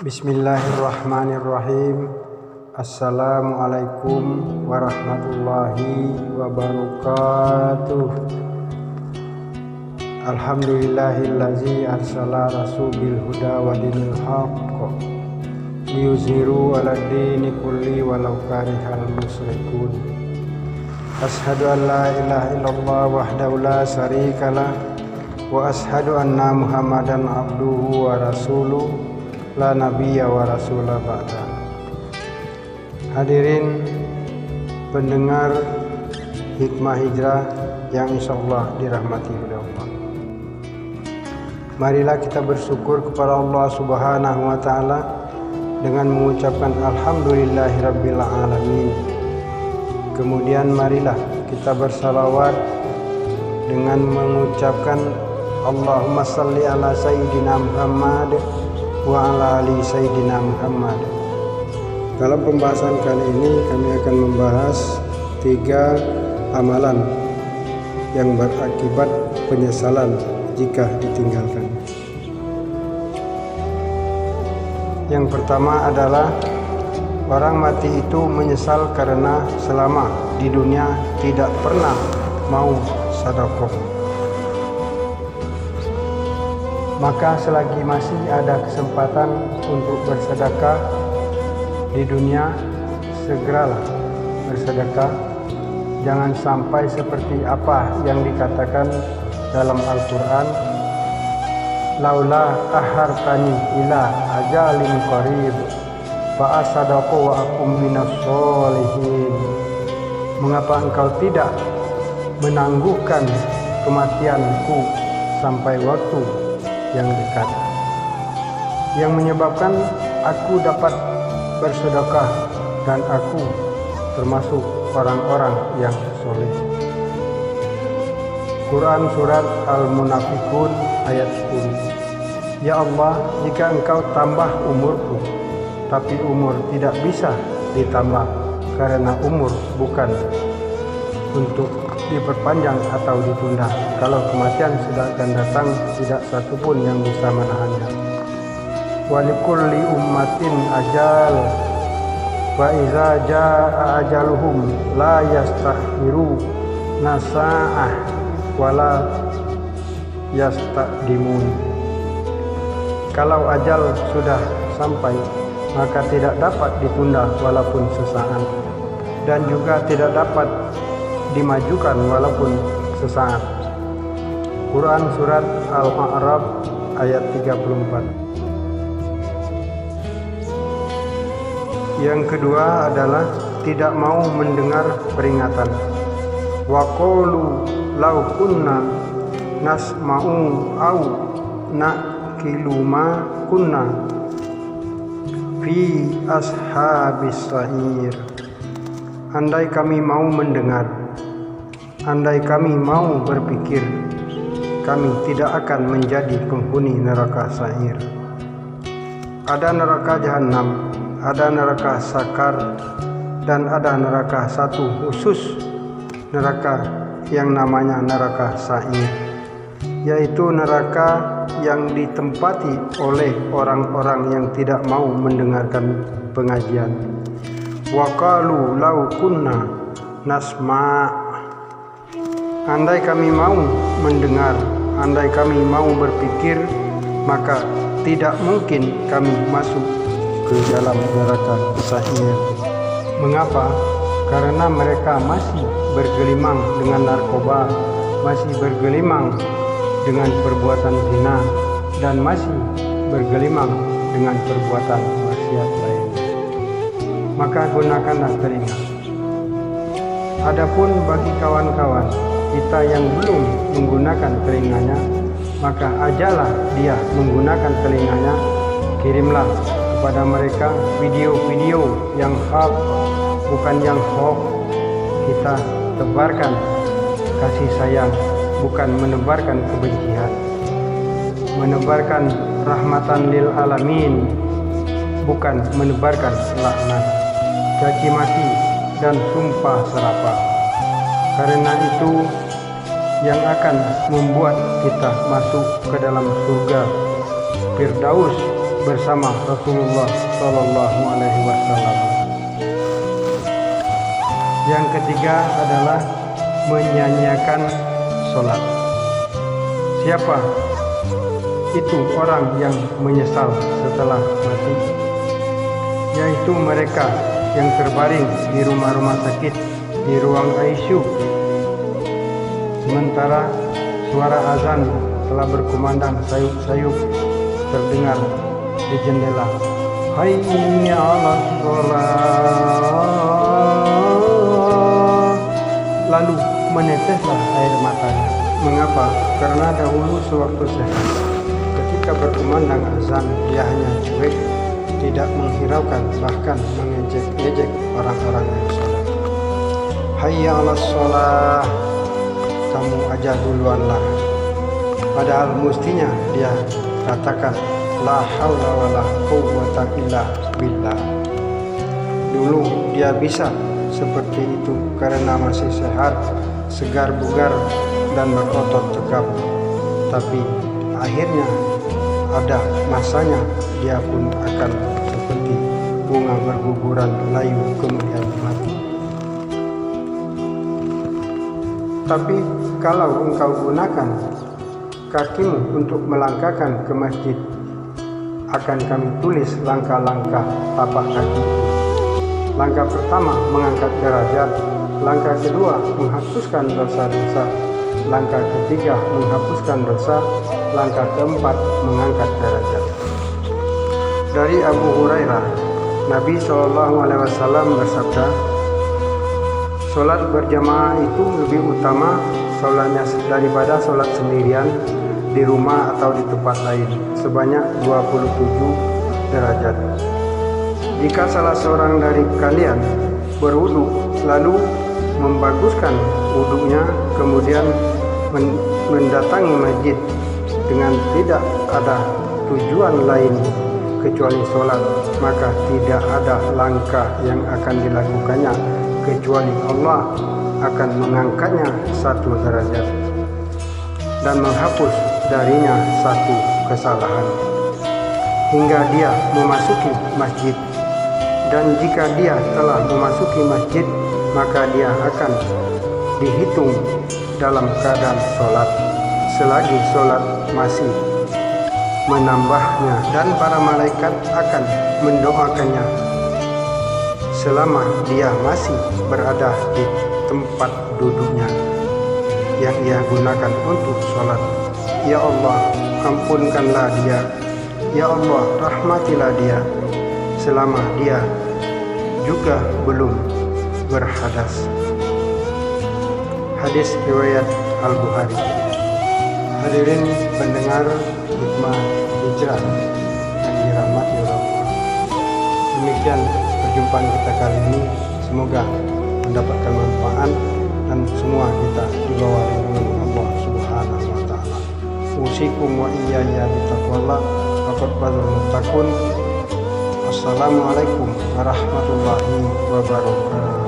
Bismillahirrahmanirrahim. Assalamualaikum warahmatullahi wabarakatuh. Alhamdulillahillazi arsala rasul huda wa dinil haqq liyuzhiru ala dini kulli walau karihal musyrikun. Ashhadu an la ilaha illallah wahdahu la syarikalah wa ashhadu anna muhammadan abduhu wa rasuluh la nabiyya wa rasulah ba'da. Hadirin pendengar Hikmah Hijrah yang insyaallah dirahmati oleh Allah, marilah kita bersyukur kepada Allah Subhanahu wa taala dengan mengucapkan alhamdulillahirabbil alamin. Kemudian marilah kita bersalawat dengan mengucapkan Allahumma salli ala sayyidina Muhammad wa ala ali sayyidina Muhammad. Dalam pembahasan kali ini kami akan membahas 3 amalan yang berakibat penyesalan jika ditinggalkan. Yang pertama adalah orang mati itu menyesal karena selama di dunia tidak pernah mau sedekah. Maka selagi masih ada kesempatan untuk bersedekah di dunia, segeralah bersedekah. Jangan sampai seperti apa yang dikatakan dalam Al-Quran, laula akhartani ila ajalin qarib fa asadaqu wa akum minas sholihin. Mengapa engkau tidak menangguhkan kematianku sampai waktu yang dekat, yang menyebabkan aku dapat bersedekah dan aku termasuk orang-orang yang soleh. Quran Surat Al-Munafikun ayat 10. Ya Allah, jika engkau tambah umurku, tapi umur tidak bisa ditambah, karena umur bukan untuk diperpanjang atau ditunda. Kalau kematian sudah akan datang, tidak satupun yang bisa menahannya. Walikulli ummatin ajal wa iza jaa ajaluhum la yastakhiru nasa'ah wala yastaqdimun. Kalau ajal sudah sampai, maka tidak dapat ditunda walaupun sesaat, dan juga tidak dapat dimajukan walaupun sesaat. Quran Surat Al-A'raf ayat 34. Yang kedua adalah tidak mau mendengar peringatan. Wa qalu law kunna nasma'u au naqilu ma kunna fi ashabis sa'ir. Andai kami mau mendengar, andai kami mau berpikir, kami tidak akan menjadi penghuni neraka sa'ir. Ada neraka jahanam, ada neraka sakar, dan ada neraka satu khusus, neraka yang namanya neraka sa'ir, yaitu neraka yang ditempati oleh orang-orang yang tidak mau mendengarkan pengajian. Wa qalu law kunna nasma'. Andai kami mau mendengar, andai kami mau berpikir, maka tidak mungkin kami masuk ke dalam neraka sa'ir. Mengapa? Karena mereka masih bergelimang dengan narkoba, masih bergelimang dengan perbuatan zina, dan masih bergelimang dengan perbuatan maksiat lainnya. Maka gunakanlah telinga. Adapun bagi kawan-kawan kita yang belum menggunakan telinganya, maka ajalah dia menggunakan telinganya. Kirimlah kepada mereka video-video yang hak, bukan yang hoax. Kita tebarkan kasih sayang, bukan menebarkan kebencian. Menebarkan rahmatan lil alamin, bukan menebarkan laknat, caci maki, dan sumpah serapah. Karena itu yang akan membuat kita masuk ke dalam surga Firdaus bersama Rasulullah Shallallahu Alaihi Wasallam. Yang ketiga adalah menyanyiakan sholat. Siapa itu orang yang menyesal setelah mati? Yaitu mereka yang terbaring di rumah-rumah sakit, di ruang ICU, sementara suara azan telah berkumandang sayup-sayup terdengar di jendela. Hayya 'alas shalah. Lalu meneteslah air matanya. Mengapa? Karena dahulu sewaktu sehat, ketika berkumandang azan, dia hanya cuek, tidak menghiraukan, bahkan mengejek-ejek orang-orang yang sholat. Hayya 'alas shalah, kamu aja duluanlah. Padahal mestinya dia katakan la haula wala quwwata illa billah. Dulu dia bisa seperti itu karena masih sehat, segar bugar dan berotot tegap. Tapi akhirnya ada masanya dia pun akan seperti bunga berguguran layu kemudian mati. Tapi kalau engkau gunakan kakimu untuk melangkahkan ke masjid, akan kami tulis langkah-langkah tapak kaki. Langkah pertama mengangkat derajat, langkah kedua menghapuskan dosa-dosa, langkah ketiga menghapuskan dosa, langkah keempat mengangkat derajat. Dari Abu Hurairah, Nabi SAW bersabda, sholat berjamaah itu lebih utama sholatnya daripada sholat sendirian di rumah atau di tempat lain, sebanyak 27 derajat. Jika salah seorang dari kalian berwudu lalu membaguskan wudunya, kemudian mendatangi masjid dengan tidak ada tujuan lain kecuali sholat, maka tidak ada langkah yang akan dilakukannya kecuali Allah akan mengangkatnya 1 derajat dan menghapus darinya 1 kesalahan hingga dia memasuki masjid. Dan jika dia telah memasuki masjid, maka dia akan dihitung dalam keadaan sholat selagi sholat masih menambahnya, dan para malaikat akan mendoakannya selama dia masih berada di tempat duduknya yang ia gunakan untuk sholat. Ya Allah, ampunkanlah dia. Ya Allah, rahmatilah dia selama dia juga belum berhadas. Hadis riwayat Al-Bukhari. Hadirin pendengar Hikmah Hijrah yang dirahmati Allah. Demikian perjumpaan kita kali ini, semoga mendapatkan manfaat dan semua kita di bawah lindungan Allah Subhanahu wa taala. Usikum wa iyaya bitaqwallah faqad fazal muttaqun. Assalamualaikum warahmatullahi wabarakatuh.